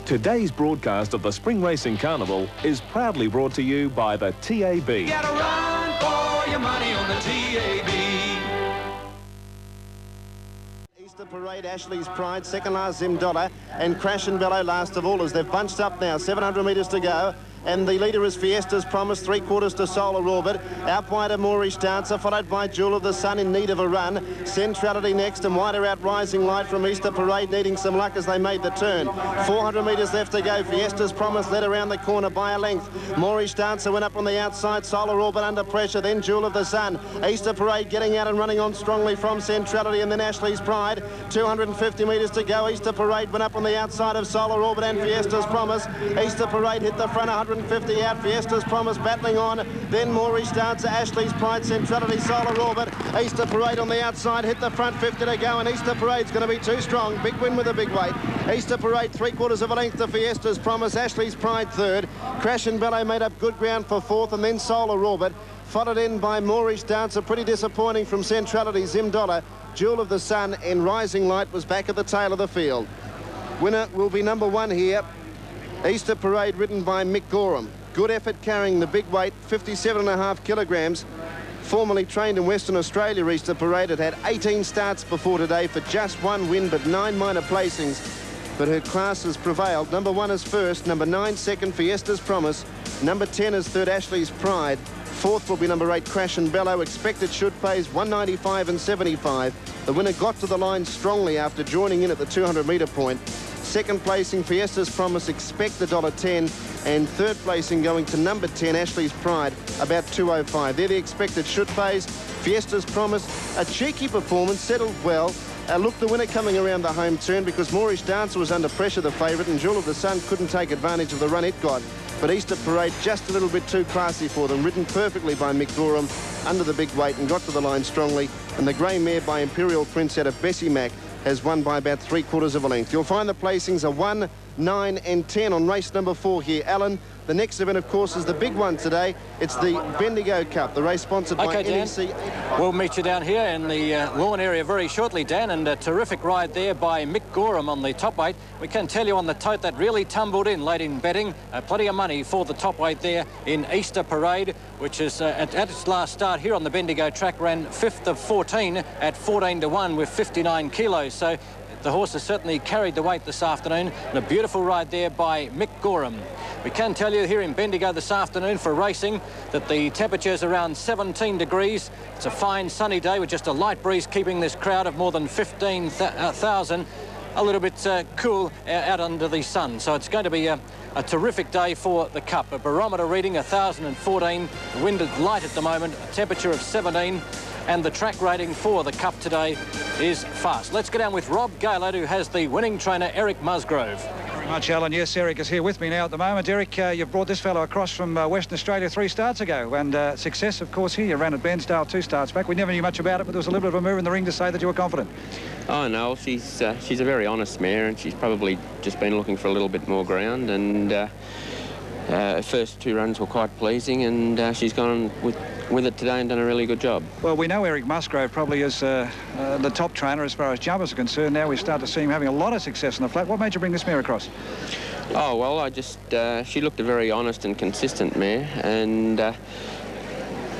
Today's broadcast of the Spring Racing Carnival is proudly brought to you by the TAB. Get a run for your money on the TAB. Easter Parade, Ashley's Pride, second last Zimdola, and Crash and Bellow last of all as they've bunched up now. 700 metres to go. And the leader is Fiesta's Promise, 3/4 to Solar Orbit. Out wide of Moorish Dancer, followed by Jewel of the Sun in need of a run. Centrality next, and wider out Rising Light from Easter Parade, needing some luck as they made the turn. 400 metres left to go. Fiesta's Promise led around the corner by a length. Moorish Dancer went up on the outside. Solar Orbit under pressure, then Jewel of the Sun. Easter Parade getting out and running on strongly from Centrality, and then Ashley's Pride. 250 metres to go. Easter Parade went up on the outside of Solar Orbit and Fiesta's Promise. Easter Parade hit the front, 150 out. Fiesta's Promise battling on. Then Moorish Dancer, Ashley's Pride, Centrality, Solar Orbit. Easter Parade on the outside, hit the front, 50 to go, and Easter Parade's going to be too strong. Big win with a big weight. Easter Parade 3/4 of a length to Fiesta's Promise. Ashley's Pride third. Crash and Bellow made up good ground for fourth, and then Solar Orbit. Followed in by Moorish Dancer, pretty disappointing from Centrality, Zimdola. Jewel of the Sun and Rising Light was back at the tail of the field. Winner will be number 1 here. Easter Parade ridden by Mick Goreham. Good effort carrying the big weight, 57.5 kilograms. Formerly trained in Western Australia, Easter Parade had 18 starts before today for just 1 win but 9 minor placings. But her class has prevailed. Number 1 is first, number 9 second, Fiesta's Promise. Number 10 is third, Ashley's Pride. Fourth will be number 8, Crash and Bellow. Expected should pays 195 and 75. The winner got to the line strongly after joining in at the 200-metre point. Second placing, Fiesta's Promise, expected $1.10, and third placing going to number 10, Ashley's Pride, about 205. They're the expected should pays. Fiesta's Promise, a cheeky performance, settled well. Look, the winner coming around the home turn because Moorish Dancer was under pressure, the favourite, and Jewel of the Sun couldn't take advantage of the run it got. But Easter Parade just a little bit too classy for them, ridden perfectly by Mick Goreham under the big weight and got to the line strongly. And the grey mare by Imperial Prince out of Bessie Mac has won by about 3/4 of a length. You'll find the placings are 1, 9 and 10 on race number 4 here. Alan, the next event, of course, is the big one today. It's the Bendigo Cup, the race sponsored by NEC. We'll meet you down here in the lawn area very shortly, Dan, and a terrific ride there by Mick Goreham on the top weight. We can tell you on the tote that really tumbled in late in betting. Plenty of money for the top weight there in Easter Parade, which is at its last start here on the Bendigo track, ran 5th of 14 at 14 to 1 with 59 kilos. So the horse has certainly carried the weight this afternoon, and a beautiful ride there by Mick Goreham. We can tell you here in Bendigo this afternoon for racing that the temperature is around 17 degrees. It's a fine sunny day with just a light breeze keeping this crowd of more than 15,000 a little bit cool out under the sun. So it's going to be a terrific day for the Cup. A barometer reading 1,014, the wind is light at the moment, a temperature of 17. And the track rating for the Cup today is fast. Let's go down with Rob Gaylord, who has the winning trainer, Eric Musgrove. Thank you very much, Alan. Yes, Eric is here with me now at the moment. Eric, you've brought this fellow across from Western Australia 3 starts ago. And success, of course, here. You ran at Bairnsdale 2 starts back. We never knew much about it, but there was a little bit of a move in the ring to say that you were confident. Oh, no, she's a very honest mare, and she's probably just been looking for a little bit more ground. And her first 2 runs were quite pleasing, and she's gone with it today and done a really good job. Well, we know Eric Musgrove probably is the top trainer as far as jumpers are concerned. Now we start to see him having a lot of success in the flat. What made you bring this mare across? Oh, well, I just... she looked a very honest and consistent mare, and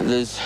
there's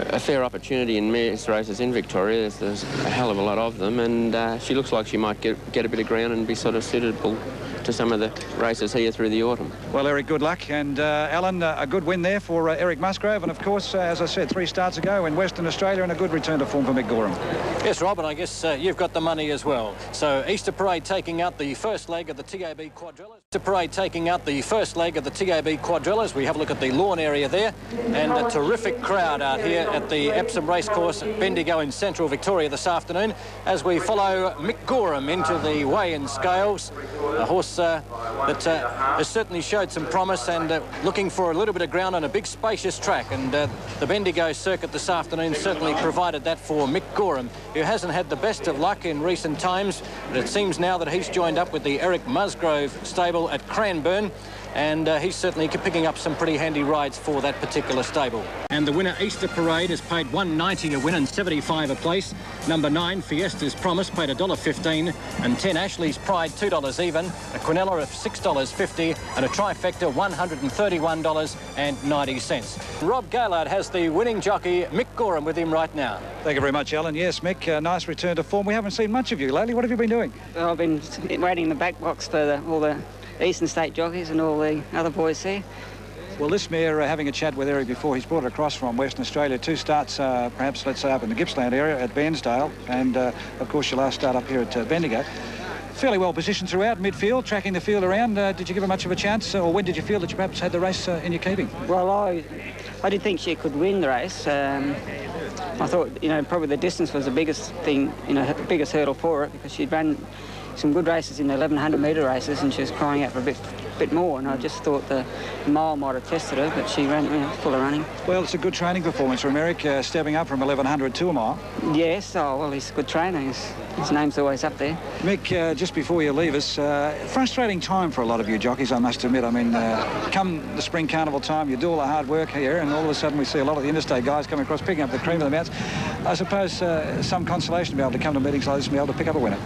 a fair opportunity in mares races in Victoria. There's a hell of a lot of them, and she looks like she might get a bit of ground and be sort of suitable to some of the races here through the autumn. Well, Eric, good luck. And Alan, a good win there for Eric Musgrove. And, of course, as I said, 3 starts ago in Western Australia, and a good return to form for Mick Goreham. Yes, Rob, and I guess you've got the money as well. So Easter Parade taking out the first leg of the TAB Quadrillas. Easter Parade taking out the first leg of the TAB Quadrillas. We have a look at the lawn area there, and a terrific crowd out here at the Epsom Racecourse at Bendigo in central Victoria this afternoon as we follow Mick Goreham into the weigh-in scales. A horse that has certainly showed some promise and looking for a little bit of ground on a big spacious track, and the Bendigo circuit this afternoon certainly provided that for Mick Goreham, who hasn't had the best of luck in recent times, but it seems now that he's joined up with the Eric Musgrove stable at Cranbourne. and he's certainly picking up some pretty handy rides for that particular stable. And the winner, Easter Parade, has paid $1.90 a win and $75 a place. Number 9, Fiesta's Promise, paid $1.15, and 10, Ashley's Pride, $2 even, a Quinella of $6.50, and a trifecta, $131.90. Rob Gaillard has the winning jockey, Mick Goreham, with him right now. Thank you very much, Alan. Yes, Mick, nice return to form. We haven't seen much of you lately. What have you been doing? Well, I've been waiting in the back box for all the Eastern State jockeys and all the other boys there. Well, this mare, having a chat with Eric before, he's brought it across from Western Australia. 2 starts, perhaps, let's say, up in the Gippsland area at Bairnsdale, and, of course, your last start up here at Bendigo. Fairly well positioned throughout midfield, tracking the field around. Did you give her much of a chance, or when did you feel that you perhaps had the race in your keeping? Well, I did think she could win the race. I thought, probably the distance was the biggest thing, the biggest hurdle for it, because she'd run some good races in the 1100 metre races, and she was crying out for a bit more, and I just thought the mile might have tested her, but she ran full of running. Well, it's a good training performance from Eric, stepping up from 1100 to a mile. Yes, well, he's a good trainer. His name's always up there. Mick, just before you leave us, frustrating time for a lot of you jockeys, I must admit. I mean, come the spring carnival time, you do all the hard work here, and all of a sudden we see a lot of the interstate guys coming across, picking up the cream of the mounts. I suppose some consolation to be able to come to meetings like this and be able to pick up a winner.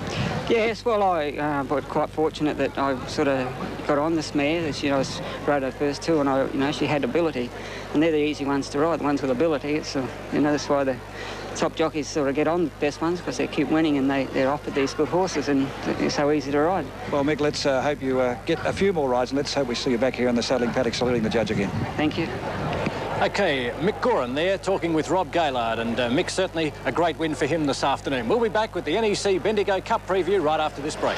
Yes, well, I was quite fortunate that I sort of got on this mare. She rode her first 2, and she had ability, and they're the easy ones to ride. The ones with ability, it's that's why the top jockeys sort of get on the best ones, because they keep winning and they're offered these good horses, and they're so easy to ride. Well, Mick, let's hope you get a few more rides, and let's hope we see you back here in the saddling paddock saluting the judge again. Thank you. OK, Mick Goreham there talking with Rob Gaillard, and Mick, certainly a great win for him this afternoon. We'll be back with the NEC Bendigo Cup preview right after this break.